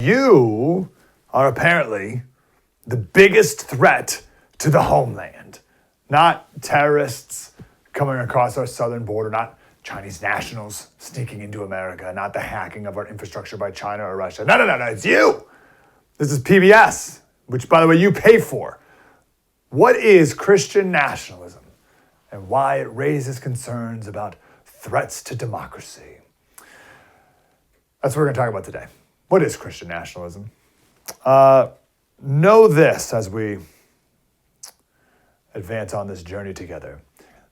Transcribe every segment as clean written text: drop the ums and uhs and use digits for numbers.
You are apparently the biggest threat to the homeland. Not terrorists coming across our southern border, not Chinese nationals sneaking into America, not the hacking of our infrastructure by China or Russia. No, it's you. This is PBS, which, by the way, you pay for. What is Christian nationalism and why it raises concerns about threats to democracy? That's what we're going to talk about today. What is Christian nationalism? Know this as we advance on this journey together.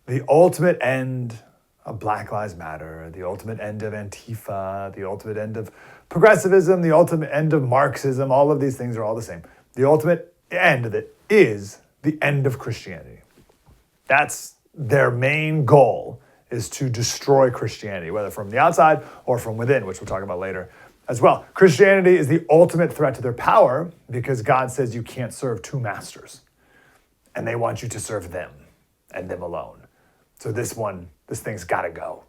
The ultimate end of Black Lives Matter, the ultimate end of Antifa, the ultimate end of progressivism, the ultimate end of Marxism, all of these things are all the same. The ultimate end of it is the end of Christianity. That's their main goal, is to destroy Christianity, whether from the outside or from within, which we'll talk about later as well. Christianity is the ultimate threat to their power because God says you can't serve two masters. And they want you to serve them and them alone. So this thing's got to go.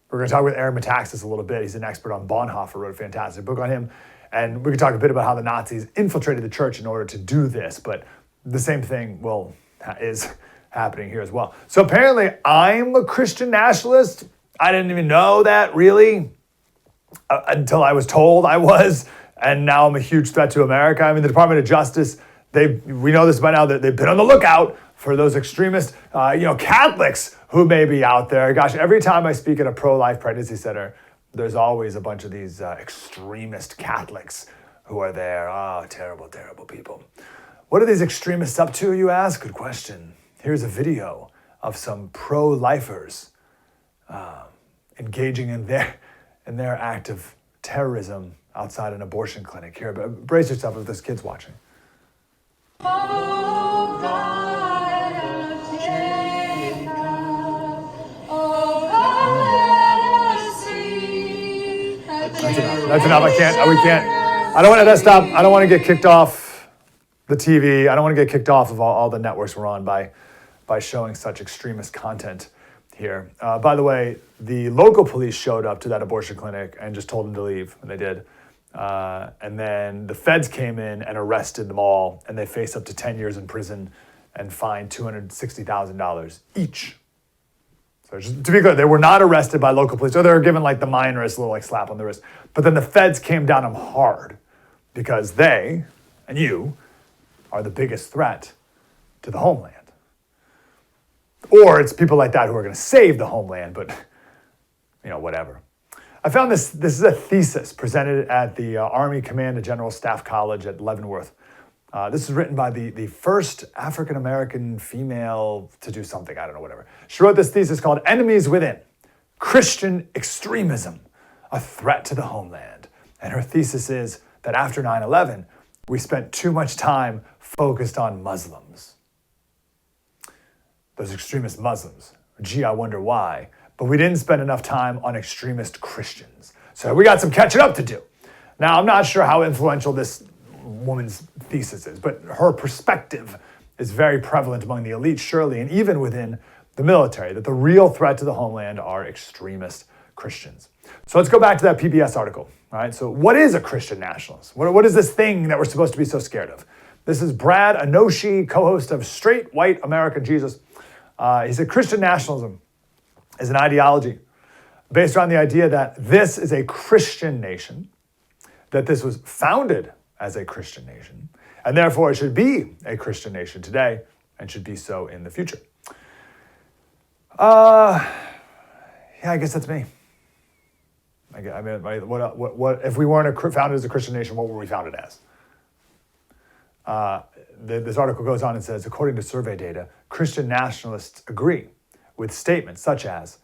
We're going to talk with Aaron Metaxas a little bit. He's an expert on Bonhoeffer, wrote a fantastic book on him. And we can talk a bit about how the Nazis infiltrated the church in order to do this. But the same thing, is happening here as well. So apparently I'm a Christian nationalist. I didn't even know that really until I was told I was. And now I'm a huge threat to America. I mean, the Department of Justice, we know this by now, that they've been on the lookout for those extremist, Catholics who may be out there. Gosh, every time I speak at a pro-life pregnancy center, there's always a bunch of these extremist Catholics who are there. Oh, terrible, terrible people. What are these extremists up to, you ask? Good question. Here's a video of some pro-lifers engaging in their act of terrorism outside an abortion clinic. Here, but brace yourself if this kid's watching. That's enough. I don't want to stop. I don't want to get kicked off the TV. I don't want to get kicked off of all the networks we're on by showing such extremist content here. By the way, the local police showed up to that abortion clinic and just told them to leave, and they did. And then the feds came in and arrested them all, and they faced up to 10 years in prison and fined $260,000 each. So just to be clear, they were not arrested by local police. So they were given the minorest little slap on the wrist. But then the feds came down on them hard because they and you are the biggest threat to the homeland. Or it's people like that who are going to save the homeland, but whatever. I found this is a thesis presented at the Army Command and General Staff College at Leavenworth. This is written by the first African-American female to do something, I don't know, whatever. She wrote this thesis called Enemies Within, Christian Extremism, a Threat to the Homeland. And her thesis is that after 9/11, we spent too much time focused on Muslims. Those extremist Muslims. Gee, I wonder why. But we didn't spend enough time on extremist Christians. So we got some catching up to do. Now, I'm not sure how influential this woman's thesis is, but her perspective is very prevalent among the elite, surely, and even within the military, that the real threat to the homeland are extremist Christians. So let's go back to that PBS article. All right, so what is a Christian nationalist? What is this thing that we're supposed to be so scared of? This is Brad Anoshi, co-host of Straight White American Jesus. He said Christian nationalism is an ideology based on the idea that this is a Christian nation, that this was founded as a Christian nation, and therefore it should be a Christian nation today and should be so in the future. I guess that's me. I mean, what if we weren't founded as a Christian nation, what were we founded as? This article goes on and says, according to survey data, Christian nationalists agree with statements such as,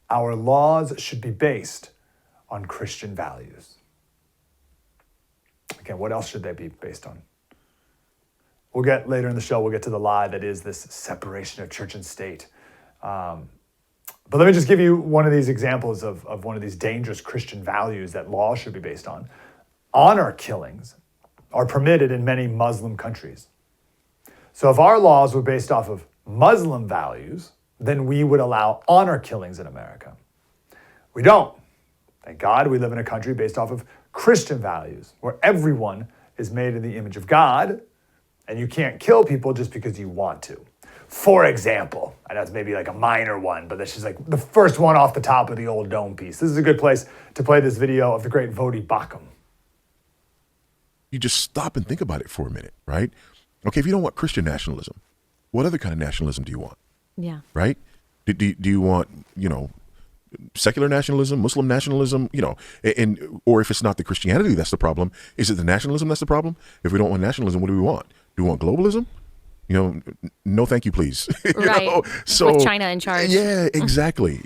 our laws should be based on Christian values. Again, what else should they be based on? We'll get later in the show, we'll get to the lie that is this separation of church and state. But let me just give you one of these examples of one of these dangerous Christian values that laws should be based on. Honor killings are permitted in many Muslim countries. So if our laws were based off of Muslim values, then we would allow honor killings in America. We don't. Thank God we live in a country based off of Christian values, where everyone is made in the image of God, and you can't kill people just because you want to. For example, I know it's maybe like a minor one, but that's just like the first one off the top of the old dome piece. This is a good place to play this video of the great Vodi Bakum. You just stop and think about it for a minute, right? Okay, if you don't want Christian nationalism, what other kind of nationalism do you want? Yeah. Right? Do you want, secular nationalism, Muslim nationalism, or if it's not the Christianity that's the problem, is it the nationalism that's the problem? If we don't want nationalism, what do we want? Do we want globalism? No, thank you, please. Right. So with China in charge. Yeah, exactly.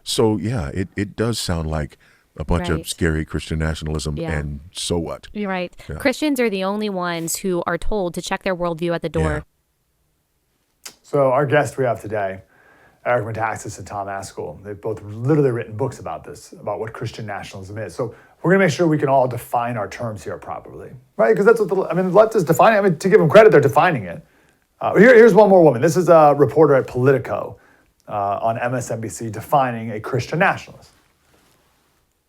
So yeah, it does sound like a bunch of scary Christian nationalism. Yeah. And so what? You're right. Yeah. Christians are the only ones who are told to check their worldview at the door. Yeah. So our guest we have today, Eric Metaxas and Tom Askell, they've both literally written books about this, about what Christian nationalism is. So we're going to make sure we can all define our terms here properly, right? Because that's what the left is defining. To give them credit, they're defining it. Here's one more woman. This is a reporter at Politico on MSNBC defining a Christian nationalist.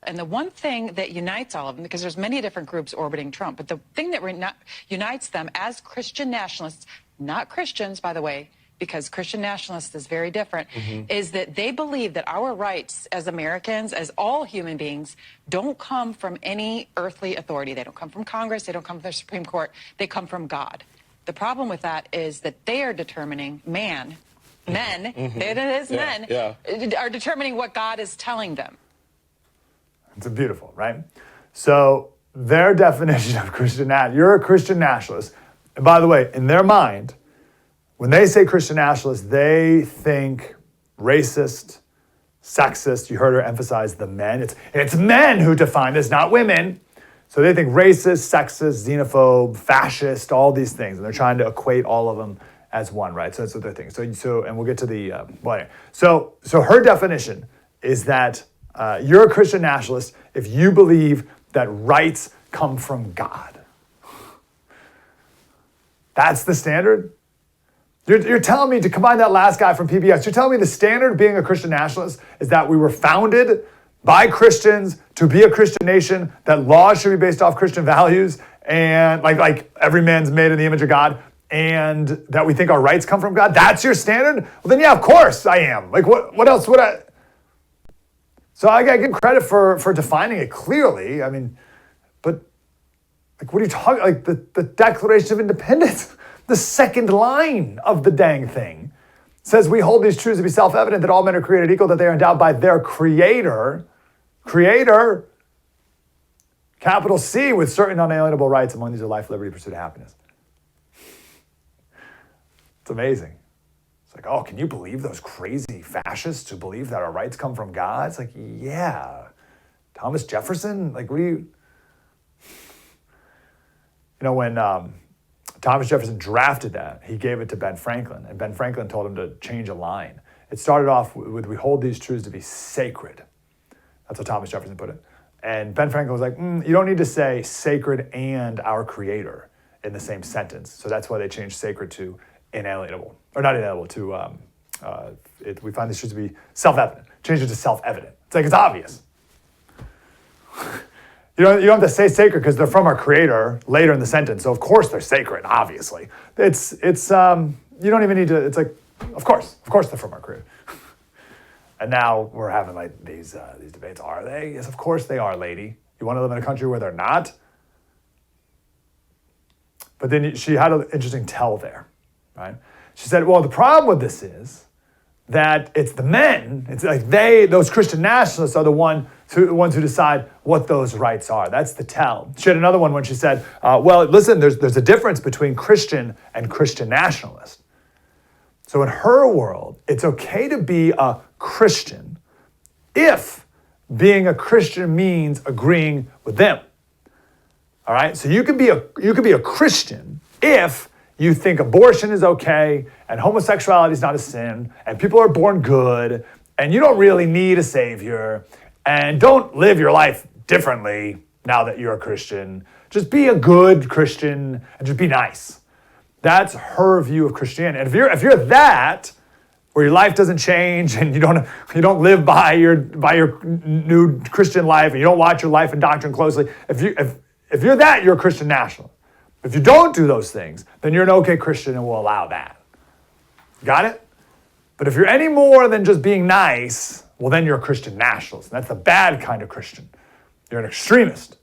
And the one thing that unites all of them, because there's many different groups orbiting Trump, but the thing that unites them as Christian nationalists, not Christians, by the way, because Christian nationalists is very different, is that they believe that our rights as Americans, as all human beings, don't come from any earthly authority. They don't come from Congress. They don't come from the Supreme Court. They come from God. The problem with that is that they are determining men, it is men, are determining what God is telling them. It's beautiful, right? So their definition of Christian nationalist, you're a Christian nationalist. And by the way, in their mind, when they say Christian nationalist, they think racist, sexist. You heard her emphasize the men. It's men who define this, not women. So they think racist, sexist, xenophobe, fascist, all these things. And they're trying to equate all of them as one, right? So that's what they're thinking. So and we'll get to the, So her definition is that you're a Christian nationalist if you believe that rights come from God. That's the standard? You're telling me, to combine that last guy from PBS, you're telling me the standard of being a Christian nationalist is that we were founded by Christians to be a Christian nation, that laws should be based off Christian values, and like every man's made in the image of God, and that we think our rights come from God? That's your standard? Well, then yeah, of course I am. Like what else would I? So I gotta give credit for defining it clearly. But like, what are you talking? Like the Declaration of Independence, the second line of the dang thing says we hold these truths to be self-evident, that all men are created equal, that they are endowed by their creator, capital C, with certain unalienable rights. Among these are life, liberty, pursuit of happiness. It's amazing. It's like, oh, can you believe those crazy fascists who believe that our rights come from God? It's like, yeah. Thomas Jefferson? Like, what do you... when Thomas Jefferson drafted that, he gave it to Ben Franklin, and Ben Franklin told him to change a line. It started off with, we hold these truths to be sacred. That's how Thomas Jefferson put it. And Ben Franklin was like, you don't need to say sacred and our creator in the same sentence. So that's why they changed sacred to inalienable, or not inalienable, to, we find these truths to be self-evident. Change it to self-evident. It's like, it's obvious. You don't have to say sacred because they're from our creator later in the sentence. So of course they're sacred, obviously. It's you don't even need to, it's like, of course they're from our creator. And now we're having like these debates. Are they? Yes, of course they are, lady. You want to live in a country where they're not? But then she had an interesting tell there, right? She said, well, the problem with this is that it's the men, it's like those Christian nationalists are the ones who decide what those rights are. That's the tell. She had another one when she said, well, listen, there's a difference between Christian and Christian nationalist. So in her world, it's okay to be a Christian if being a Christian means agreeing with them. All right? So you could be a Christian if you think abortion is okay and homosexuality is not a sin and people are born good and you don't really need a savior and don't live your life differently now that you're a Christian. Just be a good Christian and just be nice. That's her view of Christianity. And if you're that, where your life doesn't change and you don't live by your new Christian life and you don't watch your life and doctrine closely, if you're that, you're a Christian nationalist. If you don't do those things, then you're an okay Christian and will allow that. Got it? But if you're any more than just being nice, well, then you're a Christian nationalist. And that's the bad kind of Christian. You're an extremist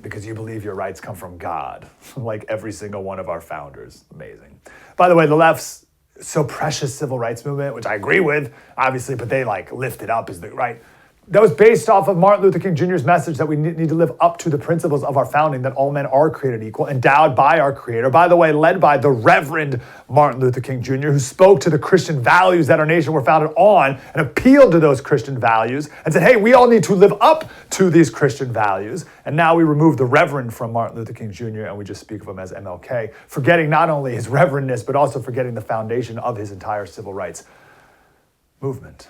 because you believe your rights come from God, like every single one of our founders. Amazing. By the way, the left's so precious civil rights movement, which I agree with, obviously, but they like lift it up as the right. That was based off of Martin Luther King Jr.'s message that we need to live up to the principles of our founding, that all men are created equal, endowed by our Creator. By the way, led by the Reverend Martin Luther King Jr., who spoke to the Christian values that our nation were founded on and appealed to those Christian values and said, hey, we all need to live up to these Christian values. And now we remove the Reverend from Martin Luther King Jr. and we just speak of him as MLK, forgetting not only his reverendness, but also forgetting the foundation of his entire civil rights movement.